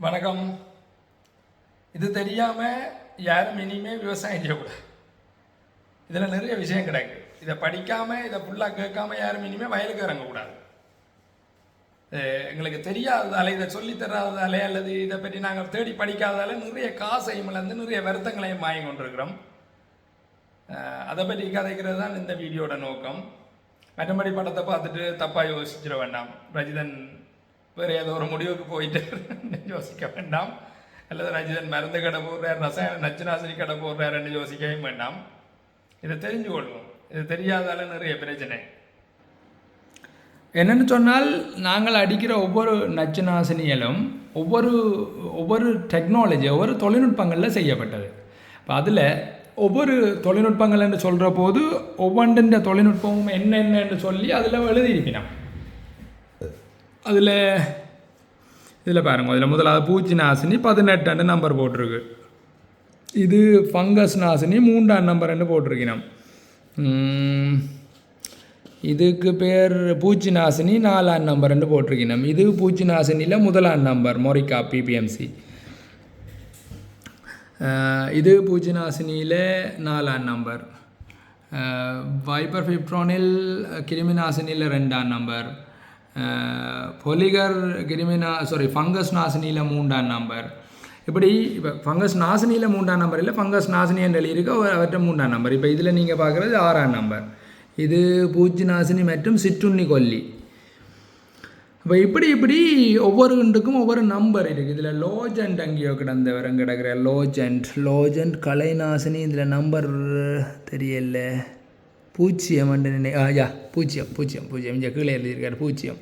வணக்கம். இது தெரியாமல் யாரும் இனிமே விவசாயம் செய்யக்கூடாது. இதில் நிறைய விஷயம் கிடக்கு. இதை படிக்காமல் இதை ஃபுல்லாக கேட்காம யாரும் இனிமேல் வயலுக்கு இறங்கக்கூடாது. எங்களுக்கு தெரியாததால, இதை சொல்லித்தராததாலே, அல்லது இதை பற்றி நாங்கள் தேடி படிக்காததால நிறைய காசையும் இழந்து நிறைய வருத்தங்களையும் வாங்கி கொண்டிருக்கிறோம். அதை பற்றி கதைக்கிறது தான் இந்த வீடியோட நோக்கம். மற்றபடி படத்தை பார்த்துட்டு தப்பாக யோசிச்சிட வேண்டாம். ரஜிதன் வேறு ஏதோ ஒரு முடிவுக்கு போயிட்டு யோசிக்க வேண்டாம். அல்லது ரஜிதன் மருந்து கடை போடுறார், ரசாயன நச்சுநாசினி கடை போடுறாருன்னு யோசிக்கவும் வேண்டாம். இதை தெரிஞ்சு கொள்வோம். இது தெரியாதால நிறைய பிரச்சனை. என்னென்னு சொன்னால், நாங்கள் அடிக்கிற ஒவ்வொரு நச்சுநாசினிகளும் ஒவ்வொரு டெக்னாலஜி, ஒவ்வொரு தொழில்நுட்பங்களில் செய்யப்பட்டது. இப்போ அதில் ஒவ்வொரு தொழில்நுட்பங்கள் என்று சொல்கிற போது ஒவ்வொன்றின் தொழில்நுட்பமும் என்னென்னு சொல்லி அதில் எழுதியிருப்பினோம். இதில் பாருங்கள், இதில் முதலாவது பூச்சி நாசினி 18 நம்பர் போட்டிருக்கு. இது ஃபங்கஸ் நாசினி 3 நம்பர்ன்னு போட்டிருக்கணும். இதுக்கு பேர் பூச்சி நாசினி 4 நம்பர்ன்னு போட்டிருக்கணும். இது பூச்சி நாசினியில் 1 நம்பர் மொரிக்கா பிபிஎம்சி. இது பூச்சி நாசினியில் 4 நம்பர். வைப்பர் ஃபிப்ரோனில் கிருமி நாசினியில் 2 நம்பர். பொலிகர் ஃபங்கஸ் நாசினியில் 3 நம்பர். இப்படி இப்போ ஃபங்கஸ் நாசினியில் 3 நம்பர் இல்லை, ஃபங்கஸ் நாசினி என்ற எழுதியிருக்கு, அவற்றை 3 நம்பர். இப்போ இதில் நீங்கள் பார்க்குறது 6 நம்பர். இது பூச்சி நாசினி மற்றும் சிற்றுண்ணி கொல்லி. இப்போ இப்படி ஒவ்வொரு இண்டுக்கும் ஒவ்வொரு நம்பர் இருக்குது. இதில் லோஜெண்ட் அங்கேயோ கிடக்கிற லோஜெண்ட் கலை நாசினி. இதில் நம்பர் தெரியல. பூச்சியம் பூஜ்ஜியம் இங்கே கீழே எழுதியிருக்கார் பூஜ்ஜியம்.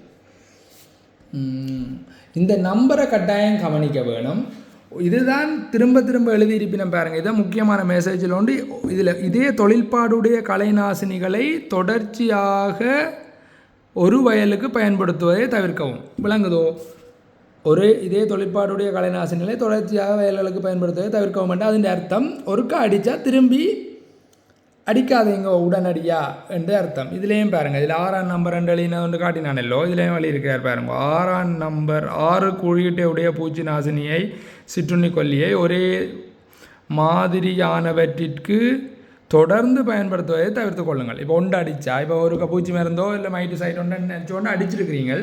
இந்த நம்பரை கட்டாயம் கவனிக்க வேணும். இதுதான் திரும்ப எழுதியிருப்பினம் பாருங்கள். இதுதான் முக்கியமான மெசேஜில் ஒன்று. இதில் இதே தொழில்பாடுடைய கலைநாசினிகளை தொடர்ச்சியாக ஒரு வயலுக்கு பயன்படுத்துவதை தவிர்க்கவும். விளங்குதோ? இதே தொழிற்பாடுடைய கலைநாசினிகளை தொடர்ச்சியாக வயல்களுக்கு பயன்படுத்துவதை தவிர்க்கவும் என்றால் அதன் அர்த்தம் ஒருக்கா அடித்தா திரும்பி அடிக்காதீங்க உடனடியா என்று அர்த்தம். இதுலேயும் பாருங்கள், இதில் 6 நம்பர் ஒன்று காட்டினானல்லோ, இதுலேயும் வழி இருக்கிறார் பாருங்க. 6 நம்பர் 6 குறியீட்டையுடைய பூச்சி நாசினியை சிற்றுண்ணி கொல்லியை ஒரே மாதிரியானவற்றிற்கு தொடர்ந்து பயன்படுத்துவதை தவிர்த்து கொள்ளுங்கள். இப்போ ஒன்று அடித்தா, இப்போ ஒரு பூச்சி மருந்தோ இல்லை மைட்டு சைட் ஒன்று அடிச்சிட்டீங்க,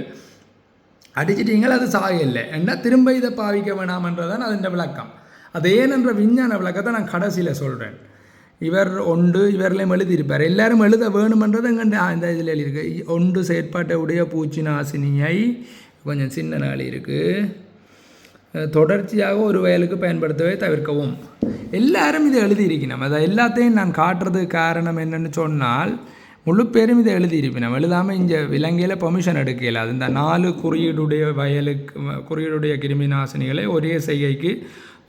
அது சாகலை என்ன திரும்ப இதை பாவிக்க வேணாமன்றதான் அதன் விளக்கம். அது ஏனென்ற விஞ்ஞான விளக்கத்தை நான் கடைசியில் சொல்கிறேன். இவர்லையும் எழுதியிருப்பார். எல்லாரும் எழுத வேணுமென்றது எங்கண்ட இந்த இதில் எழுதியிருக்கு. 1 செயற்பாட்டை உடைய பூச்சி நாசினியை கொஞ்சம் சின்ன நாள் இருக்குது தொடர்ச்சியாக ஒரு வயலுக்கு பயன்படுத்தவே தவிர்க்கவும். எல்லாரும் இதை எழுதியிருக்கணும். அதை எல்லாத்தையும் நான் காட்டுறதுக்கு காரணம் என்னென்னு சொன்னால், முழு பேரும் இதை எழுதியிருப்பினோம். எழுதாமல் இங்கே விலங்கையில் பெர்மிஷன் எடுக்கல. அது இந்த 4 குறியீடுடைய கிருமி நாசினிகளை ஒரே செய்கைக்கு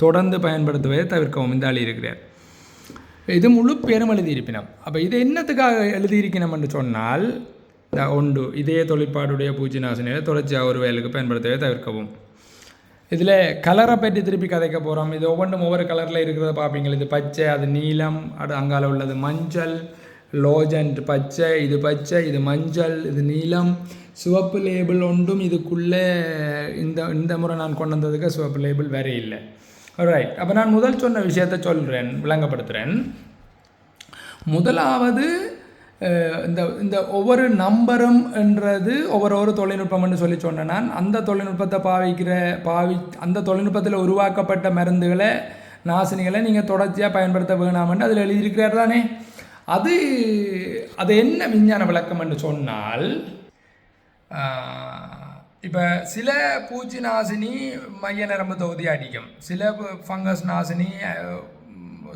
தொடர்ந்து பயன்படுத்துவதை தவிர்க்கவும் இந்த ஆள் இருக்கிறார். இது முழு பேரும் எழுதியிருப்பினோம். அப்போ இது என்னத்துக்காக எழுதியிருக்கணும் என்று சொன்னால், இந்த 1 இதே தொழிற்பாடுடைய பூச்சி நாசினியை தொடர்ச்சியாக ஒரு வயலுக்கு பயன்படுத்தவே தவிர்க்கவும். இதில் கலரை பற்றி திருப்பி கதைக்க போகிறோம். இது ஒவ்வொரு கலரில் இருக்கிறத பார்ப்பீங்க. இது பச்சை, அது நீலம், அங்கால உள்ளது மஞ்சள். லோஜெண்ட் பச்சை, இது மஞ்சள், இது நீலம். சிவப்பு லேபிள் ஒன்றும் இதுக்குள்ளே இந்த முறை நான் கொண்டு வந்ததுக்கு சிவப்பு லேபிள் வேற இல்லை. ரைட். அப்போ நான் முதல் சொன்ன விஷயத்தை சொல்கிறேன், விளங்கப்படுத்துகிறேன். முதலாவது, இந்த ஒவ்வொரு நம்பரும் என்றது ஒவ்வொரு தொழில்நுட்பம்னு சொல்லி சொன்னேன் நான். அந்த தொழில்நுட்பத்தை அந்த தொழில்நுட்பத்தில் உருவாக்கப்பட்ட மருந்துகளை, நாசினிகளை நீங்கள் தொடர்ச்சியாக பயன்படுத்த வேணாமென்று அதில் எழுதியிருக்கிறார் தானே. அது என்ன விஞ்ஞான விளக்கம் என்று சொன்னால், இப்போ சில பூச்சி நாசினி மைய நரம்பு தொகுதி அடிக்கும், சில ஃபங்கஸ் நாசினி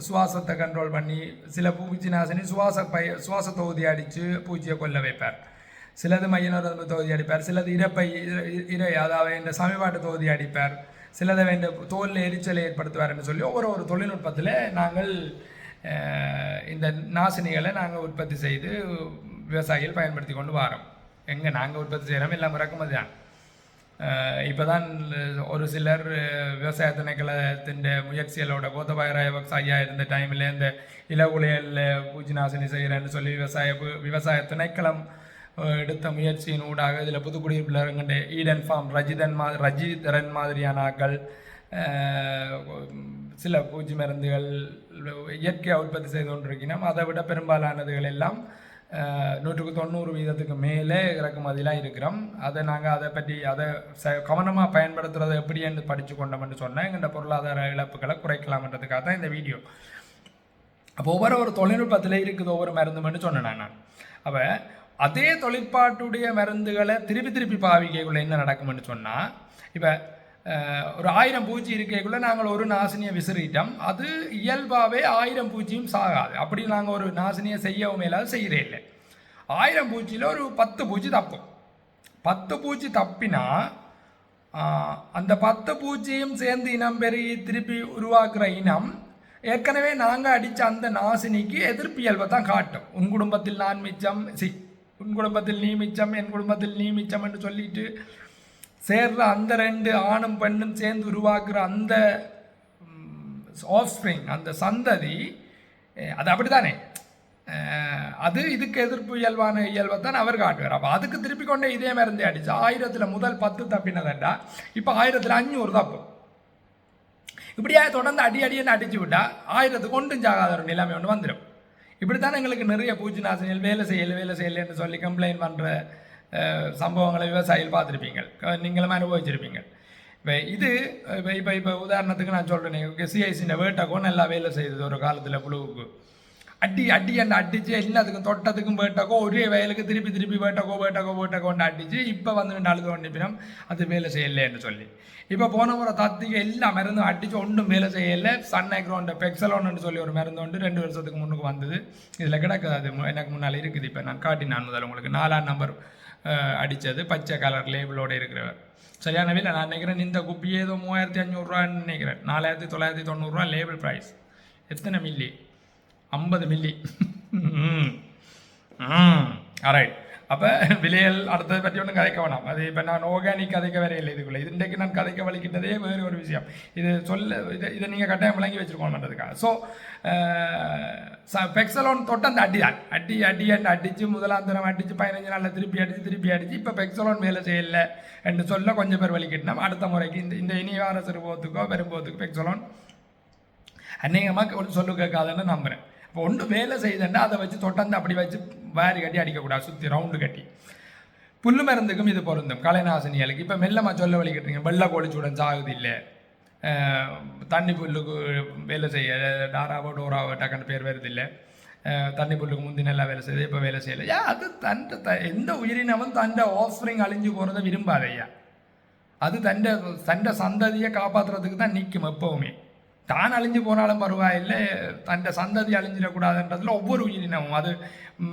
சுவாசத்தை கண்ட்ரோல் பண்ணி, சில பூச்சி நாசினி சுவாச தொகுதி அடித்து பூச்சியை கொல்ல வைப்பார், சிலது மைய நரம்பு தொகுதி அடிப்பார், சிலது அதாவது இந்த சமீபாட்டு தொகுதி அடிப்பார், சிலதை தோலில் எரிச்சலை ஏற்படுத்துவார்னு சொல்லி ஒவ்வொரு தொழில்நுட்பத்தில் நாங்கள் இந்த நாசினிகளை நாங்கள் உற்பத்தி செய்து விவசாயிகள் பயன்படுத்தி கொண்டு வரோம். எங்கே நாங்கள் உற்பத்தி செய்கிறோம், எல்லாம் இறக்குமதி தான். இப்போ தான் ஒரு சிலர் விவசாய திணைக்களத்தின் முயற்சிகளோட கோத்தபாய ராஜபக்ச இருந்த டைமில் இந்த இலகுலையில் பூச்சி நாசினி செய்கிறேன்னு சொல்லி விவசாய திணைக்களம் எடுத்த முயற்சியின் ஊடாக இதில் புதுக்குடியிருப்பில் ஈடன் ஃபார்ம் ரஜிதரன் மாதிரியான ஆக்கள் சில பூச்சி மருந்துகள் இயற்கையாக உற்பத்தி செய்து கொண்டிருக்கணும். அதை விட பெரும்பாலானதுகள் எல்லாம் 190% மேலே இறக்குமதியெலாம் இருக்கிறோம். அதை பற்றி கவனமாக பயன்படுத்துறது எப்படி என்று படித்து கொண்டோம்னு சொன்னால் எங்கள்ட பொருளாதார இழப்புகளை குறைக்கலாம்ன்றதுக்காக தான் இந்த வீடியோ. அப்போ ஒவ்வொரு தொழில்நுட்பத்தில் இருக்குது ஒவ்வொரு மருந்துன்னு சொன்னேன் நான். அப்போ அதே தொழிற்பாட்டுடைய மருந்துகளை திருப்பி பாவிக்கக்குள்ளே என்ன நடக்கும்னு சொன்னால், இப்போ ஒரு 1000 பூச்சி இருக்கக்குள்ளே நாங்கள் ஒரு நாசினியை விசிறிட்டோம். அது இயல்பாகவே 1000 பூச்சியும் சாகாது. அப்படி நாங்கள் ஒரு நாசினியை செய்யவும் இல்லாத செய்கிறே இல்லை. 1000 பூச்சியில் ஒரு 10 பூச்சி தப்பும். 10 பூச்சி தப்பினா அந்த 10 பூச்சியும் சேர்ந்து இனம் பெருகி திருப்பி உருவாக்குற இனம் ஏற்கனவே நாங்கள் அடித்த அந்த நாசினிக்கு எதிர்ப்பியல்பை தான் காட்டும். உன் குடும்பத்தில் நான் மிச்சம், உன் குடும்பத்தில் நீ மிச்சம், என் குடும்பத்தில் நீ மிச்சம் என்று சொல்லிட்டு சேர்ற அந்த 2 ஆணும் பெண்ணும் சேர்ந்து உருவாக்குற அந்த ஆஃப்ஸ்ப்ரிங், அந்த சந்ததி, அது அப்படி தானே, அது இதுக்கு எதிர்ப்பு இயல்பை தான் அவர் காட்டுவார். அப்போ அதுக்கு திருப்பி கொண்டே இதே மருந்தே அடிச்சு 1000 முதல் 10 தப்பினதண்டா இப்போ 1500 தப்பு. இப்படியா தொடர்ந்து அடின்னு அடிச்சு விட்டா 1000 கொண்டும் சாகாத ஒரு நிலைமை ஒன்று வந்துடும். இப்படித்தான் எங்களுக்கு நிறைய பூச்சி நாசினிகள் வேலை செய்யலைன்னு சொல்லி கம்ப்ளைண்ட் பண்ணுற சம்பவங்களை விவசாயிகள் பார்த்துருப்பீங்க, நீங்களும் அனுபவிச்சிருப்பீங்க. இப்போ உதாரணத்துக்கு நான் சொல்கிறேன், சிஐசிஇந்த வேட்டக்கோ நல்லா வேலை செய்தது ஒரு காலத்தில் புழுவுக்கு. அடிச்சு எல்லாத்துக்கும் தொட்டத்துக்கும் வேட்டக்கோ ஒரே வயலுக்கு திருப்பி வேட்டக்கோன்னு அடிச்சு இப்போ வந்து அழுது கொண்டிப்பினம் அது வேலை செய்யலைன்னு சொல்லி. இப்போ போன முறை தத்திக்கு எல்லா மருந்தும் அடித்து ஒன்றும் வேலை செய்யலை. சன்னைக்ரோண்ட பெக்சலோன்னு சொல்லி ஒரு மருந்து ஒன்று 2 வருஷத்துக்கு முன்னுக்கு வந்தது. இதில் கிடக்குது, அது எனக்கு முன்னால் இருக்குது. இப்போ நான் காட்டினான் முதல்ல உங்களுக்கு 4ஆம் நம்பர் அடித்தது, பச்சை கலர் லேபிளோடு இருக்கிறவர். சரியான விலை நான் நினைக்கிறேன். இந்த குப்பி ஏதோ 3500 நினைக்கிறேன். 4990 லேபிள் ப்ரைஸ். எத்தனை மில்லி? 50 மில்லி. ரைட். அப்போ விலைகள் அடுத்ததை பற்றி ஒன்றும் கதைக்க வேணாம். அது இப்போ நான் ஆர்கானிக் கதைக்க வரையில்லை இதுக்குள்ளே. இது இன்றைக்கு நான் கதைக்க வலிக்கிட்டதே வேறு ஒரு விஷயம். இது இதை நீங்கள் கட்டாயம் விளங்கி வச்சுருக்கோன்றதுக்காக. ஸோ பெக்சலோன் தொட்டு அந்த அடிச்சு முதலாம் தரம் அடித்து 15 நாளில் திருப்பி அடித்து இப்போ பெக்சலோன் வேலை செய்யலை என்று சொல்ல கொஞ்சம் பேர் வலிக்கிட்டோம். அடுத்த முறைக்கு இந்த இனி வார சிறுபோத்துக்கோ பெரும்போத்துக்கு பெக்சலோன் அநேகமாக ஒரு சொல்லு கேட்காதுன்னு நம்புகிறேன். இப்போ ஒன்று வேலை செய்தேன்னா அதை வச்சு தொட்டந்து அப்படி வச்சு வாரி கட்டி அடிக்கக்கூடாது, சுற்றி ரவுண்டு கட்டி. புல்லு மருந்துக்கும் இது பொருந்தும், கலைநாசினிகளுக்கு. இப்போ மெல்லமாக சொல்ல வலிக்கிட்டீங்க, வெள்ளை கோழிச்சூடன் சாகுது இல்லை, தண்ணி புல்லுக்கு வேலை செய்ய டாராவோ டோராவோ டக்குன்னு பேர் வருது இல்லை, தண்ணி புல்லுக்கு முந்தி நல்லா வேலை செய்யுது, இப்போ வேலை செய்யலை. அது எந்த உயிரினமும் தண்டை ஆஃப்ஸ்ப்ரிங் அழிஞ்சு போகிறத விரும்பாதையா. அது தண்டை சந்ததியை காப்பாற்றுறதுக்கு தான் நிற்கும் எப்போவுமே. தான் அழிஞ்சு போனாலும் பரவாயில்லை, தன்னை சந்ததி அழிஞ்சிடக்கூடாதுன்றதுல ஒவ்வொரு உயிரினமும், அது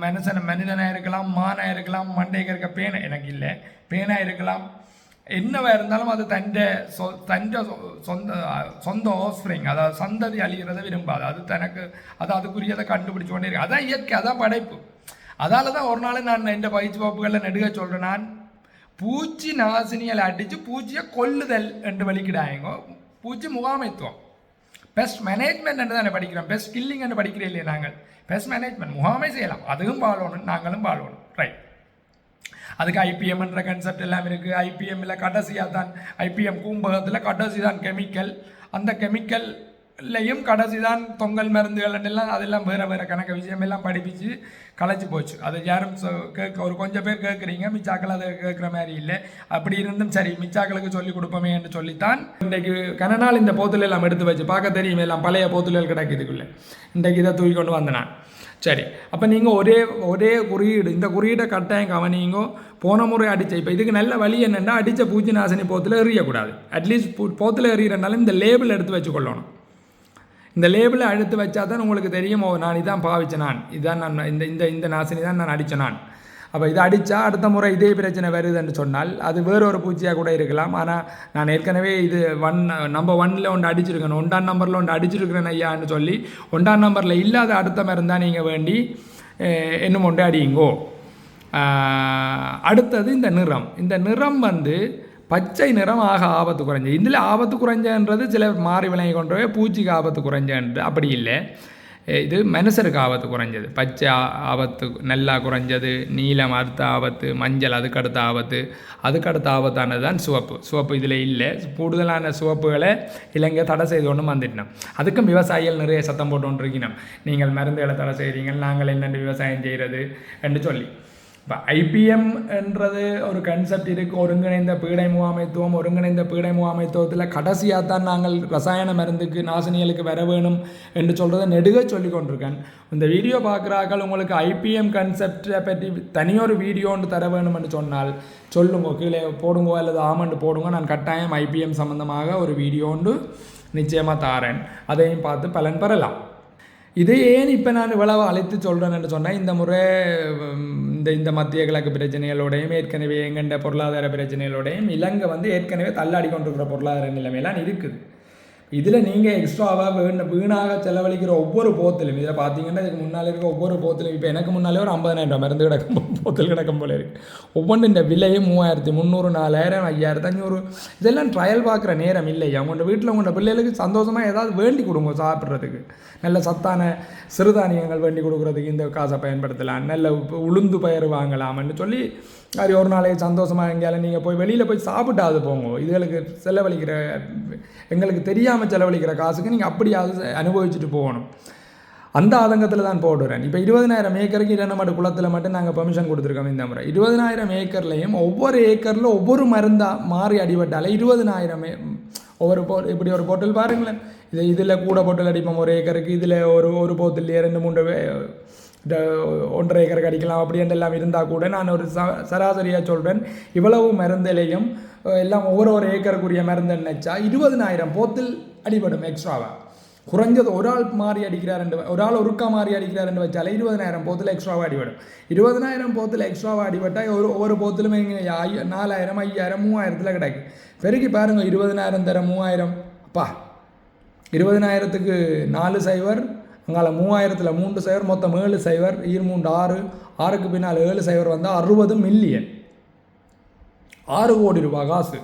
மனிதனாக இருக்கலாம், மானாக இருக்கலாம், மண்டைக்கு இருக்க பேனை எனக்கு இல்லை பேனாக இருக்கலாம், என்னவா இருந்தாலும் அது தன்னை சொந்த ஆஃப்ஸ்ப்ரிங், அதாவது சந்ததி அழிகிறத விரும்பாது. அது அதுக்குரியதை கண்டுபிடிச்சு கொண்டே இருக்கு. அதான் இயற்கை, அதான் படைப்பு. அதால தான் ஒரு நாள் நான் இந்த பயிற்சி வகுப்புகளில் நெடுக சொல்கிறேன், நான் பூச்சி நாசினிகளை அடித்து பூச்சியை கொல்லுதல் என்று வலிக்கிடாயங்கோ. பூச்சி முகாமைத்துவம், பெஸ்ட் மேனேஜ்மெண்ட் என்று தானே படிக்கிறோம், பெஸ்ட் கில்லிங் என்று படிக்கிறேன் இல்லையே நாங்கள். பெஸ்ட் மேனேஜ்மெண்ட் முகாமை செய்யலாம், அதுவும் பாழணும், நாங்களும் பாழணும். ரைட். அதுக்கு ஐபிஎம்ன்ற கன்செப்ட் எல்லாம் இருக்குது. ஐபிஎம்மில் கடைசியாக தான், ஐபிஎம் கூம்பகத்தில் கடைசி தான் கெமிக்கல். அந்த கெமிக்கல்லையும் கடைசி தான் தொங்கல் மருந்துகள் எல்லாம், அதெல்லாம் வேறு கணக்கு விஷயம் எல்லாம் படிப்பிச்சு கலைச்சி போச்சு. அது யாரும் ஒரு கொஞ்சம் பேர் கேட்குறீங்க, மிச்சாக்கள் அதை கேட்குற மாதிரி இல்லை. அப்படி இருந்தும் சரி, மிச்சாக்களுக்கு சொல்லிக் கொடுப்போமே என்று சொல்லித்தான் இன்றைக்கு கனநாள் இந்த போத்துல எல்லாம் எடுத்து வச்சு பார்க்க தெரியும், எல்லாம் பழைய போத்துலல் கிடைக்குதுக்குள்ளே இன்றைக்கு இதை தூக்கி கொண்டு வந்தேன். சரி, அப்போ நீங்கள் ஒரே குறியீடு, இந்த குறியீடை கட்டாயம் கவனிங்கோ. போன முறை அடித்த, இப்போ இதுக்கு நல்ல வழி என்னென்னா, அடித்த பூச்சி நாசினி போத்தில் எறியக்கூடாது. அட்லீஸ்ட் போத்தில் எறிகிறனாலும் இந்த லேபிள் எடுத்து வச்சுக்கொள்ளணும். இந்த லேபிளை எடுத்து வச்சா தான் உங்களுக்கு தெரியும், நான் இதான் பாவிச்சேன், இதான் நான் இந்த நாசினி தான் நான் அடித்தேன் நான். அப்போ இதை அடித்தா அடுத்த முறை இதே பிரச்சனை வருதுன்னு சொன்னால் அது வேறொரு பூச்சியாக கூட இருக்கலாம். ஆனால் நான் ஏற்கனவே இது நம்பர் 1ல் ஒன்று அடிச்சிருக்கேன், 1ஆம் நம்பரில் ஒன்று அடிச்சிருக்கிறேன் ஐயான்னு சொல்லி 1ஆம் நம்பரில் இல்லாத அடுத்த மருந்தான் நீங்கள் வேண்டி இன்னும் ஒன்று அடியுங்கோ. அடுத்தது இந்த நிறம் வந்து பச்சை நிறம் ஆபத்து குறைஞ்ச. இதில் ஆபத்து குறைஞ்சன்றது சில மாறி விளங்கி கொண்டவே பூச்சிக்கு ஆபத்து குறைஞ்சன்று அப்படி இல்லை. இது மனுஷருக்கு ஆபத்து குறைஞ்சது. பச்சை ஆபத்து நல்லா குறைஞ்சது, நீலம் அடுத்த ஆபத்து, மஞ்சள் அதுக்கடுத்த ஆபத்து, அதுக்கடுத்த ஆபத்தானது தான் சிவப்பு இதில் இல்லை. கூடுதலான சிவப்புகளை இலங்கை தடை செய்து கொண்டு வந்துட்டோம். அதுக்கும் விவசாயிகள் நிறைய சத்தம் போட்டு கொண்டிருக்கணும், நீங்கள் மருந்துகளை தடை செய்கிறீங்க, நாங்கள் என்னென்று விவசாயம் செய்கிறது என்று சொல்லி. இப்போ ஐபிஎம் என்றது ஒரு கன்செப்ட் இருக்குது, ஒருங்கிணைந்த பீடை முகாமைத்துவம். ஒருங்கிணைந்த பீடை முகாமைத்துவத்தில் கடைசியாக தான் நாங்கள் ரசாயன மருந்துக்கு நாசினிகளுக்கு வர வேணும் என்று சொல்கிறத நெடுக சொல்லி கொண்டிருக்கேன். இந்த வீடியோ பார்க்குறாக்கள் உங்களுக்கு ஐபிஎம் கன்செப்டை பற்றி தனியொரு வீடியோ ஒன்று தர வேணும்னு சொன்னால் சொல்லுங்க, கீழே போடுங்க அல்லது ஆமண்டு போடுங்க. நான் கட்டாயம் ஐபிஎம் சம்மந்தமாக ஒரு வீடியோ ஒன்று நிச்சயமாக தாரேன், அதையும் பார்த்து பலன் பெறலாம். இதை ஏன் இப்போ நான் இவ்வளவு அழைத்து சொல்கிறேன்னு சொன்னால், இந்த முறை இந்த மத்திய கிழக்கு பிரச்சனைகளோடையும் ஏற்கனவே எங்கண்ட பொருளாதார பிரச்சனைகளோடையும் இலங்கை ஏற்கனவே தள்ளாடி கொண்டிருக்கிற பொருளாதார நிலைமையெல்லாம் இருக்குது. இதில் நீங்கள் எக்ஸ்ட்ராவாக வீணாக செலவழிக்கிற ஒவ்வொரு போத்திலும், இதில் பார்த்தீங்கன்னா இதுக்கு முன்னால் இருக்க ஒவ்வொரு போத்திலும், இப்போ எனக்கு முன்னாலே ஒரு 50,000 மருந்து கிடக்கும் போத்தில் கிடக்கும் போல இருக்குது. ஒவ்வொன்றும் இந்த விலையும் 3,300, 4,000, 5,500. இதெல்லாம் ட்ரையல் பார்க்குற நேரம் இல்லை. அவங்களோட வீட்டில் உங்களோட பிள்ளைகளுக்கு சந்தோஷமாக ஏதாவது வேண்டி கொடுங்க, சாப்பிட்றதுக்கு நல்ல சத்தான சிறுதானியங்கள் வேண்டி கொடுக்குறதுக்கு இந்த காசை பயன்படுத்தலாம், நல்ல உளுந்து பயிர் வாங்கலாம்னு சொல்லி அது ஒரு நாளைக்கு சந்தோஷமாக எங்கேயாலும் நீங்கள் போய் வெளியில் போய் சாப்பிட்டாது போங்க. இதுகளுக்கு செலவழிக்கிற, எங்களுக்கு தெரியாமல் செலவழிக்கிற காசுக்கு நீங்கள் அப்படியாவது அனுபவிச்சுட்டு போகணும். அந்த ஆதங்கத்தில் தான் போடுறேன். இப்போ 20,000 ஏக்கருக்கு 2 மாடு குளத்தில் மட்டும் நாங்கள் பெர்மிஷன் கொடுத்துருக்கோம் இந்த முறை. 20,000 ஏக்கர்லையும் ஒவ்வொரு ஏக்கரில் ஒவ்வொரு மருந்தாக மாறி அடிபட்டாலே 20,000 ஒவ்வொரு இப்படி ஒரு போட்டில் பாருங்களேன். இதில் கூட போட்டில் அடிப்போம் ஒரு ஏக்கருக்கு, இதில் ஒரு போட்டில் 2-3 1.5 ஏக்கருக்கு அடிக்கலாம். அப்படி என்றெல்லாம் இருந்தால் கூட நான் ஒரு சராசரியாக சொல்கிறேன், இவ்வளவு மருந்திலையும் எல்லாம் ஒவ்வொரு ஏக்கருக்குரிய மருந்து நினைச்சா 20,000 போத்தில் அடிபடும் எக்ஸ்ட்ராவாக. குறைஞ்சது ஒரு ஆள் மாறி அடிக்கிறார், ஒரு ஆள் ஒருக்கா மாறி அடிக்கிறாருன்னு வச்சாலே 20,000 போத்தில் எக்ஸ்ட்ராவாக அடிபடும். 20,000 போத்தில் எக்ஸ்ட்ராவாக அடிபட்டால் ஒவ்வொரு போத்திலுமே 4,000, 5,000, 3,000 கிடைக்கும். பெருக்கி பாருங்கள், 20,000 தர 3,000, அப்பா 20,000க்கு 4 சைவர், அங்கால 3,000ல் 3 சைவர், மொத்தம் 7 சைவர், 3 6, 6க்கு பின்னால் 7 சைவர் வந்தால் 60 மில்லியன், 6 கோடி ரூபாய் காசு.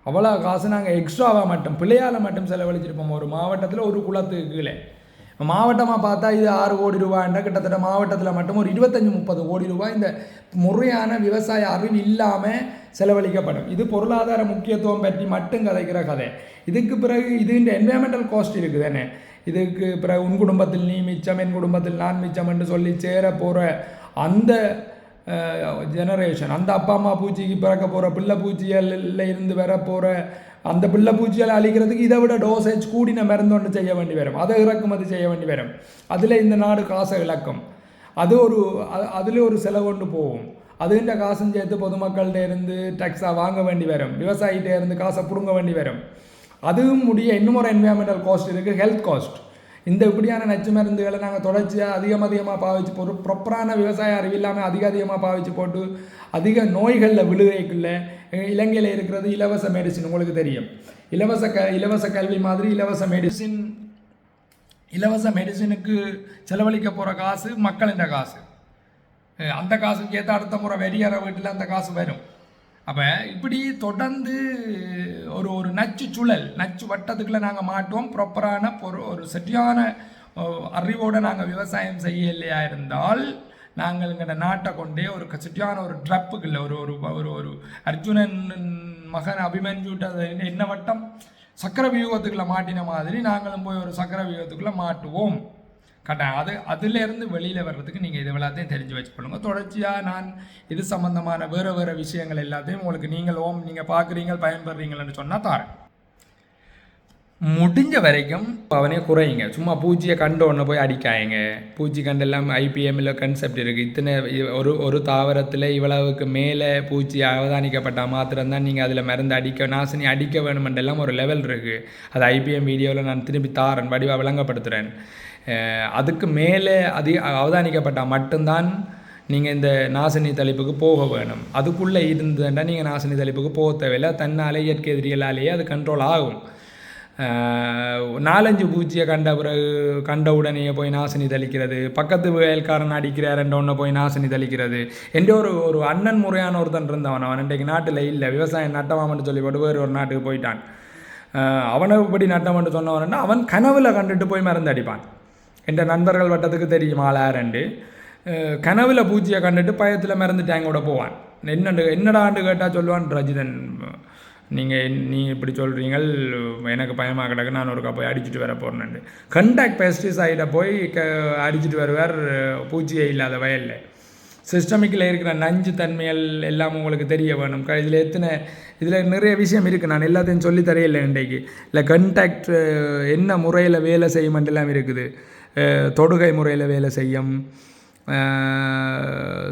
அவ்வளோ காசு நாங்கள் எக்ஸ்ட்ராவாக மட்டும் பிள்ளையால் மட்டும் செலவழிச்சிருப்போம் ஒரு மாவட்டத்தில், ஒரு குளத்துக்கு கீழே. மாவட்டமாக பார்த்தா இது 6 கோடி ரூபாய்ன்ற கிட்டத்தட்ட மாவட்டத்தில் மட்டும் ஒரு 25-30 கோடி ரூபாய் இந்த முறையான விவசாய அறிவு இல்லாமல் செலவழிக்கப்படும். இது பொருளாதார முக்கியத்துவம் பற்றி மட்டும் கதைக்கிற கதை. இதுக்கு பிறகு இது இந்த என்வயர்மெண்டல் காஸ்ட் இருக்குது தானே. இதுக்கு பிறகு உன் குடும்பத்தில் நீ மிச்சம், என் குடும்பத்தில் நான் மிச்சம் என்று சொல்லி சேர போகிற அந்த ஜெனரேஷன், அந்த அப்பா அம்மா பூச்சிக்கு பிறக்க போகிற பிள்ளை பூச்சிகளில் இருந்து வர போகிற அந்த பிள்ளை பூச்சிகளை அழிக்கிறதுக்கு இதை விட டோசேஜ் கூடின மருந்து ஒன்று செய்ய வேண்டி வரும், அதை இறக்குமதி செய்ய வேண்டி வரும். அதில் இந்த நாடு காசை இழக்கும். அதில் ஒரு செலவு கொண்டு போகும். அதுன்ற காசும் சேர்த்து பொதுமக்கள்கிட்ட இருந்து டேக்ஸாக வாங்க வேண்டி வரும், விவசாயிகிட்டே இருந்து காசை பிடுங்க வேண்டி வரும். அதுவும் முடிய இன்னும் ஒரு என்வயர்மெண்டல் காஸ்ட் இருக்குது, ஹெல்த் காஸ்ட். இந்த இப்படியான நச்சு மருந்துகளை நாங்கள் தொடர்ச்சியாக அதிகமாக பாவிச்சு போட்டு, ப்ராப்பரான விவசாய அறிவு இல்லாமல் அதிகமாக பாவிச்சு போட்டு அதிக நோய்களில் விழுகைக்குள்ள இலங்கையில் இருக்கிறது இலவச மெடிசின். உங்களுக்கு தெரியும், இலவச கல்வி மாதிரி இலவச மெடிசினுக்கு செலவழிக்க போகிற காசு மக்களின் காசு. அந்த காசுக்கு ஏற்ற அடுத்த முறை வெறியற வீட்டில் அந்த காசு வரும். அப்போ இப்படி தொடர்ந்து ஒரு நச்சு சுழல், நச்சு வட்டத்துக்குள்ளே நாங்கள் மாட்டுவோம். ப்ராப்பரான ஒரு சரியான அறிவோடு நாங்கள் விவசாயம் செய்ய இல்லையா இருந்தால் நாங்கள் எங்களோட நாட்டை கொண்டே ஒரு சரியான ஒரு ட்ரப்புக்குள்ள ஒரு அர்ஜுனன் மகன் அபிமன்யுட்ட என்ன வட்டம் சக்கர வியூகத்துக்குள்ளே மாட்டின மாதிரி நாங்களும் போய் ஒரு சக்கர வியூகத்துக்குள்ளே மாட்டுவோம். கட்டாயம் அதிலேருந்து வெளியில் வர்றதுக்கு நீங்கள் இது எல்லாத்தையும் தெரிஞ்சு வச்சுக்கொள்ளுங்க. தொடர்ச்சியாக நான் இது சம்மந்தமான வேறு விஷயங்கள் எல்லாத்தையும் உங்களுக்கு நீங்கள் பார்க்குறீங்க பயன்படுறீங்கன்னு சொன்னால் தாரேன். முடிஞ்ச வரைக்கும் அவனே குறையுங்க. சும்மா பூச்சியை கண்டு ஒன்று போய் அடிக்காயங்க. பூச்சி கண்டு எல்லாம் ஐபிஎம்மில் கன்செப்ட் இருக்குது. இத்தனை ஒரு தாவரத்தில் இவ்வளவுக்கு மேலே பூச்சி அவதானிக்கப்பட்டால் மாத்திரம்தான் நீங்கள் அதில் மருந்து நாசினி அடிக்க வேணுமென்றெல்லாம் ஒரு லெவல் இருக்குது. அது ஐபிஎம் வீடியோவில் நான் திரும்பி தாரேன், வடிவாக விளங்கப்படுத்துகிறேன். அதுக்கு மேலே அவதானிக்கப்பட்டால் மட்டும்தான் நீங்கள் இந்த நாசினி தெளிப்புக்கு போக வேணும். அதுக்குள்ளே இருந்ததுன்னா நீங்கள் நாசினி தெளிப்புக்கு போக தேவையில்லை. தன்னாலே இயற்கை எதிரிகளாலேயே அது கண்ட்ரோல் ஆகும். 4-5 பூச்சியை கண்ட உடனே போய் நாசினி தெளிக்கிறது, பக்கத்து வயல்காரன் அடிக்கிறார் ஒன்று போய் நாசினி தெளிக்கிறது. என்ற ஒரு அண்ணன் முறையான ஒருத்தன் இருந்தவன், அவன் இன்றைக்கு நாட்டில் இல்லை, விவசாயம் நட்டமாமன்னு சொல்லி போட்டு வேறு ஒரு நாட்டுக்கு போயிட்டான். அவனை இப்படி நட்டமான்னு சொன்னவன்னா அவன் கனவில் கண்டுட்டு போய் மருந்து அடிப்பான். என்ற நண்பர்கள் வட்டத்துக்கு தெரியும் ஆளாரண்டு. கனவில் பூச்சியை கண்டுட்டு பயத்தில் மறந்துட்டாங்க கூட போவான். என்னடாண்டு கேட்டால் சொல்லுவான், ரஜிதன் நீ இப்படி சொல்கிறீங்கள், எனக்கு பயமாக கிடக்கு, நான் ஒரு போய் அடிச்சுட்டு வர போகிறேன்னு கண்டாக்ட் பெஸ்டிசைடை போய் அடிச்சுட்டு வருவார் பூச்சியே இல்லாத வயலில். சிஸ்டமிக்கில் இருக்கிற நஞ்சு தன்மைகள் எல்லாம் உங்களுக்கு தெரிய வேணும். இதில் நிறைய விஷயம் இருக்குது, நான் எல்லாத்தையும் சொல்லி தரையில்லை இன்றைக்கு. இல்லை கண்டாக்ட் என்ன முறையில் வேலை செய்யுமெல்லாம் இருக்குது. தொடுகை முறையில் வேலை செய்யும்,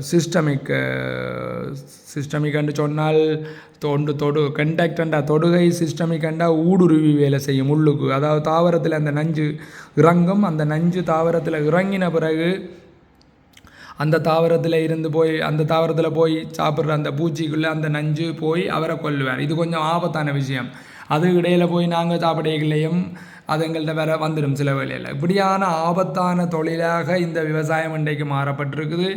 சிஸ்டமிக்ன்னு சொன்னால் கண்டாக்டண்டா தொடுகை, சிஸ்டமிக்கண்டா ஊடுருவி வேலை செய்யும் உள்ளுக்கு. அதாவது தாவரத்தில் அந்த நஞ்சு இறங்கும், அந்த நஞ்சு தாவரத்தில் இறங்கின பிறகு அந்த தாவரத்தில் போய் சாப்பிட்ற அந்த பூச்சிக்குள்ளே அந்த நஞ்சு போய் அவரை கொல்லுவார். இது கொஞ்சம் ஆபத்தான விஷயம். அது இடையில் போய் நாங்கள் சாப்பிடைகளையும் அது எங்கள்கிட்ட வேற வந்துடும் சில வேலையில். இப்படியான ஆபத்தான தொழிலாக இந்த விவசாயம் இன்றைக்கு மாறப்பட்டிருக்குது.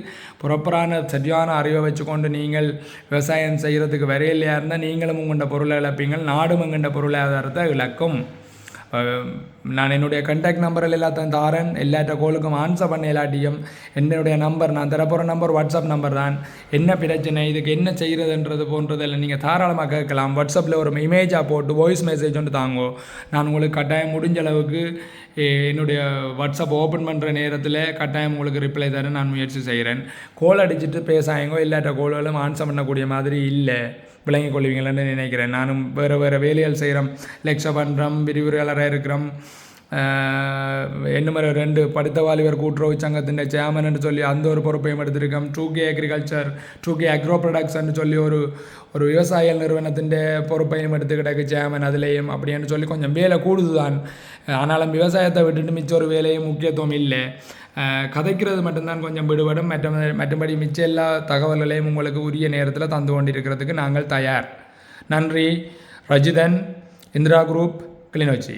ப்ராப்பரான சரியான அறிவை வச்சுக்கொண்டு நீங்கள் விவசாயம் செய்கிறதுக்கு வரையிலையாக இருந்தால் நீங்களும் உங்கள்கிட்ட பொருளை இழப்பீங்கள், நாடும் எங்கள்கிட்ட பொருளாதாரத்தை இழக்கும். நான் என்னுடைய கண்டாக்ட் நம்பரில் எல்லாத்தையும் தாரேன். எல்லாட்ட கோலுக்கும் ஆன்சர் பண்ண எல்லாட்டியும் என்னுடைய நம்பர், நான் தரப்போகிற நம்பர் வாட்ஸ்அப் நம்பர் தான். என்ன பிரச்சனை, இதுக்கு என்ன செய்கிறதுன்றது போன்றதில் நீங்கள் தாராளமாக கேட்கலாம். வாட்ஸ்அப்பில் ஒரு இமேஜாக போட்டு வாய்ஸ் மெசேஜ் ஒன்று தாங்கோ. நான் உங்களுக்கு கட்டாயம் முடிஞ்ச அளவுக்கு என்னுடைய வாட்ஸ்அப் ஓப்பன் பண்ணுற நேரத்தில் கட்டாயம் உங்களுக்கு ரிப்ளை தர நான் முயற்சி செய்கிறேன். கோல் அடிச்சுட்டு பேசாயங்கோ, இல்லாட்ட கோல்களும் ஆன்சர் பண்ணக்கூடிய மாதிரி இல்லை, விளங்கிக் கொள்வீங்களன்னு நினைக்கிறேன். நானும் வேறு வேலைகள் செய்கிறோம், லெக்சர் பண்ணுறோம், விரிவுரையாளராக இருக்கிறோம். என்ன மாதிரி 2 படித்த வாலிபர் கூட்டுறவு சங்கத்தின் சேர்மன் சொல்லி அந்த ஒரு பொறுப்பையும் எடுத்திருக்கோம். 2K அக்ரிகல்ச்சர், 2K அக்ரோ ப்ரொடக்ட்ஸ்ன்னு சொல்லி ஒரு விவசாய நிறுவனத்தின் பொறுப்பையும் எடுத்துக்கிட்டக்கு சேர்மன் அதுலேயும் அப்படின்னு சொல்லி கொஞ்சம் வேலை கூடுது தான். ஆனாலும் விவசாயத்தை விட்டுட்டு மிச்ச ஒரு வேலையும் முக்கியத்துவம் இல்லை. கதைக்கிறது மட்டும்தான் கொஞ்சம் விடுபடும். மற்றபடி மிச்ச எல்லா தகவல்களையும் உங்களுக்கு உரிய நேரத்தில் தந்து கொண்டிருக்கிறதுக்கு நாங்கள் தயார். நன்றி. ரஜிதன், இந்திரா குரூப், கிளிநொச்சி.